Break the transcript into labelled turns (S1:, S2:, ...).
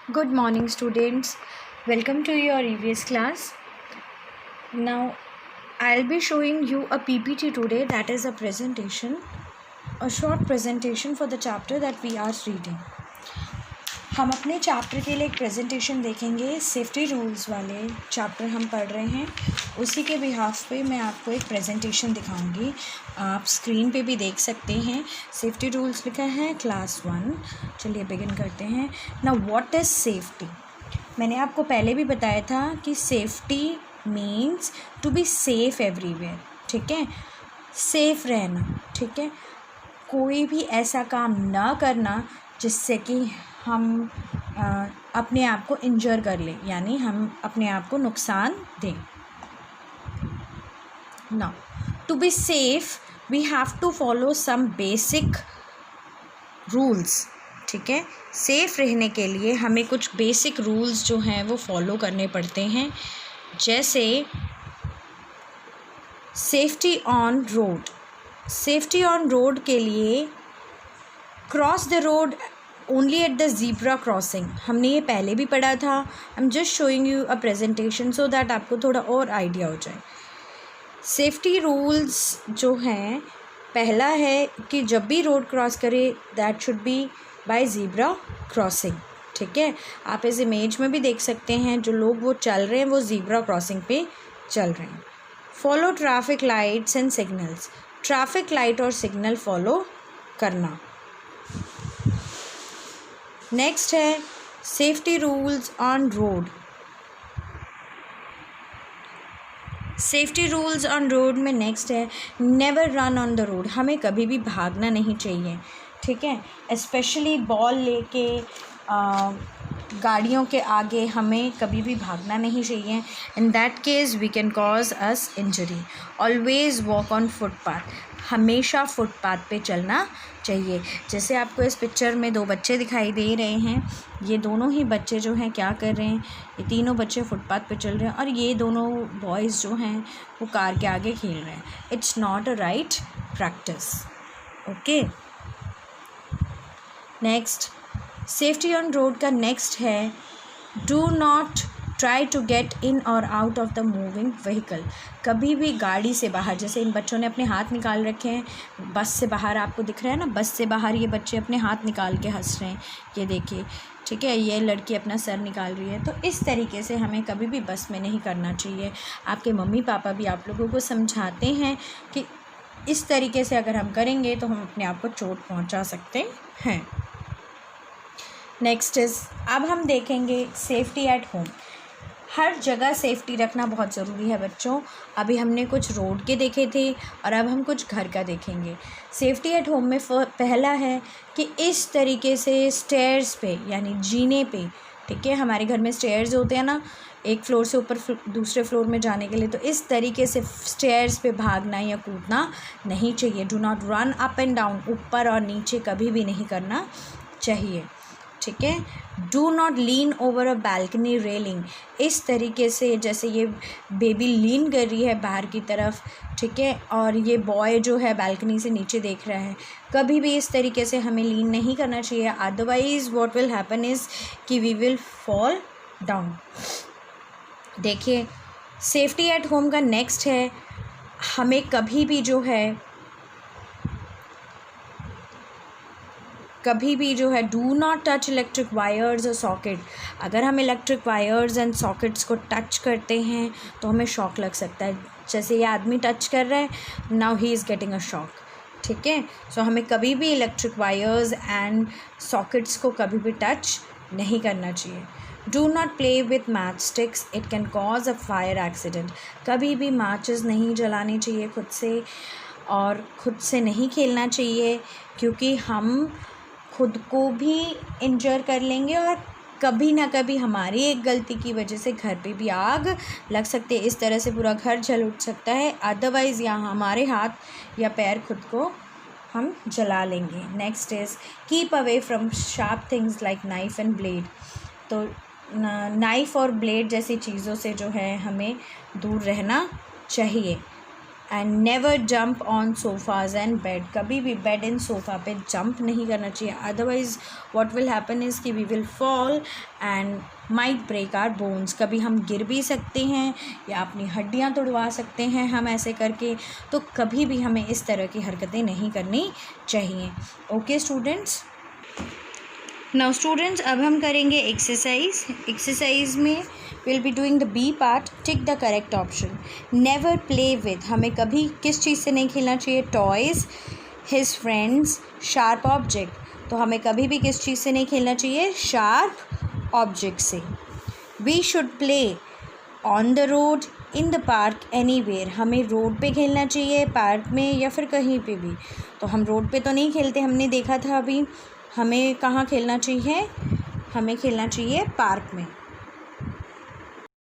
S1: Good morning, students. Welcome to your EVS class. Now, I'll be showing you a PPT today, that is a presentation, a short presentation for the chapter that we are reading. हम अपने chapter के लिए एक presentation देखेंगे. Safety rules वाले chapter हम पढ़ रहे हैं, उसी के बिहाफ पे मैं आपको एक प्रेजेंटेशन दिखाऊंगी. आप स्क्रीन पे भी देख सकते हैं. सेफ्टी रूल्स लिखा है क्लास 1. चलिए बिगिन करते हैं. Now what is safety. मैंने आपको पहले भी बताया था कि safety means to be safe everywhere. ठीक है, सेफ़ रहना. ठीक है, कोई भी ऐसा काम ना करना जिससे कि हम अपने आप को इंजर कर लें, यानी हम अपने आप को नुकसान दें. Now to be safe we have to follow some basic rules. ठीक है, सेफ़ रहने के लिए हमें कुछ बेसिक रूल्स जो हैं वो फॉलो करने पड़ते हैं. जैसे safety on road. Safety on road के लिए cross the road only at the zebra crossing. हमने ये पहले भी पढ़ा था. I am just showing you a presentation so that आपको थोड़ा और आइडिया हो जाए. सेफ्टी रूल्स जो हैं, पहला है कि जब भी रोड क्रॉस करे that should be by zebra crossing. ठीक है, आप इस इमेज में भी देख सकते हैं, जो लोग वो चल रहे हैं वो ज़ीब्रा क्रॉसिंग पे चल रहे हैं. Follow traffic lights and signals. Traffic light और सिग्नल फॉलो करना. नेक्स्ट है safety rules on road. Safety rules on road में नेक्स्ट है never run on the road. हमें कभी भी भागना नहीं चाहिए. ठीक है, स्पेशली बॉल लेके गाड़ियों के आगे हमें कभी भी भागना नहीं चाहिए. In that case we can cause us injury. Always walk on footpath. हमेशा फुटपाथ पे चलना चाहिए. जैसे आपको इस पिक्चर में 2 बच्चे दिखाई दे रहे हैं. ये दोनों ही बच्चे जो हैं क्या कर रहे हैं, ये तीनों बच्चे फुटपाथ पे चल रहे हैं और ये दोनों बॉयज़ जो हैं वो कार के आगे खेल रहे हैं. It's not a right practice. Okay, next safety on road का नेक्स्ट है do not try to get in और out of the moving vehicle. कभी भी गाड़ी से बाहर, जैसे इन बच्चों ने अपने हाथ निकाल रखे हैं बस से बाहर, आपको दिख रहा है ना, बस से बाहर ये बच्चे अपने हाथ निकाल के हंस रहे हैं. ये देखिए. ठीक है, ये लड़की अपना सर निकाल रही है. तो इस तरीके से हमें कभी भी बस में नहीं करना चाहिए. आपके मम्मी पापा भी आप लोगों को समझाते हैं कि इस तरीके से अगर हम करेंगे तो हम अपने आप को चोट पहुँचा सकते हैं. नेक्स्ट इज़, अब हम देखेंगे सेफ्टी एट होम. हर जगह सेफ्टी रखना बहुत ज़रूरी है बच्चों. अभी हमने कुछ रोड के देखे थे और अब हम कुछ घर का देखेंगे. सेफ्टी एट होम में पहला है कि इस तरीके से स्टेयर्स पे, यानी जीने पे. ठीक है, हमारे घर में स्टेयर्स होते हैं ना, एक फ्लोर से ऊपर दूसरे फ्लोर में जाने के लिए. तो इस तरीके से स्टेयर्स पे भागना या कूदना नहीं चाहिए. Do not run up and down. ऊपर और नीचे कभी भी नहीं करना चाहिए. ठीक है, do not lean over a balcony railing. इस तरीके से जैसे ये बेबी लीन कर रही है बाहर की तरफ. ठीक है, और ये बॉय जो है बैल्कनी से नीचे देख रहा है. कभी भी इस तरीके से हमें लीन नहीं करना चाहिए. Otherwise what will happen is कि वी विल फॉल डाउन. देखिए, सेफ्टी एट होम का नेक्स्ट है हमें कभी भी जो है do not touch electric wires और सॉकेट. अगर हम इलेक्ट्रिक वायर्स एंड सॉकेट्स को टच करते हैं तो हमें शॉक लग सकता है. जैसे ये आदमी टच कर रहा है, now he is getting a shock. ठीक है, सो हमें कभी भी इलेक्ट्रिक वायर्स एंड सॉकेट्स को कभी भी टच नहीं करना चाहिए. Do not play with match sticks. It can cause a fire accident. कभी भी मैचेस नहीं जलाने चाहिए खुद से, और खुद से नहीं खेलना चाहिए, क्योंकि हम खुद को भी इंजर कर लेंगे और कभी ना कभी हमारी एक गलती की वजह से घर पे भी आग लग सकती है. इस तरह से पूरा घर जल उठ सकता है. अदरवाइज़ यहाँ हमारे हाथ या पैर खुद को हम जला लेंगे. Next is keep away from sharp things like knife and blade. तो नाइफ़ और ब्लेड जैसी चीज़ों से जो है हमें दूर रहना चाहिए. And never jump on sofas and bed, कभी भी बेड एंड सोफ़ा पे जंप नहीं करना चाहिए, otherwise what will happen is कि we will fall and might break our bones, कभी हम गिर भी सकते हैं या अपनी हड्डियां तोड़वा सकते हैं हम ऐसे करके। तो कभी भी हमें इस तरह की हरकतें नहीं करनी चाहिए। ओके स्टूडेंट्स, नाउ स्टूडेंट्स अब हम करेंगे एक्सरसाइज में will be doing the B part. Tick the correct option. Never play with, हमें कभी किस चीज़ से नहीं खेलना चाहिए? Toys, his friends, sharp object, तो हमें कभी भी किस चीज़ से नहीं खेलना चाहिए? शार्प ऑब्जेक्ट से। We should play on the road, in the park, anywhere, हमें रोड पे खेलना चाहिए, पार्क में या फिर कहीं पे भी। तो हम रोड पे तो नहीं खेलते, हमने देखा था अभी, हमें कहाँ खेलना चाहिए? हमें खेलना चाहिए पार्क में।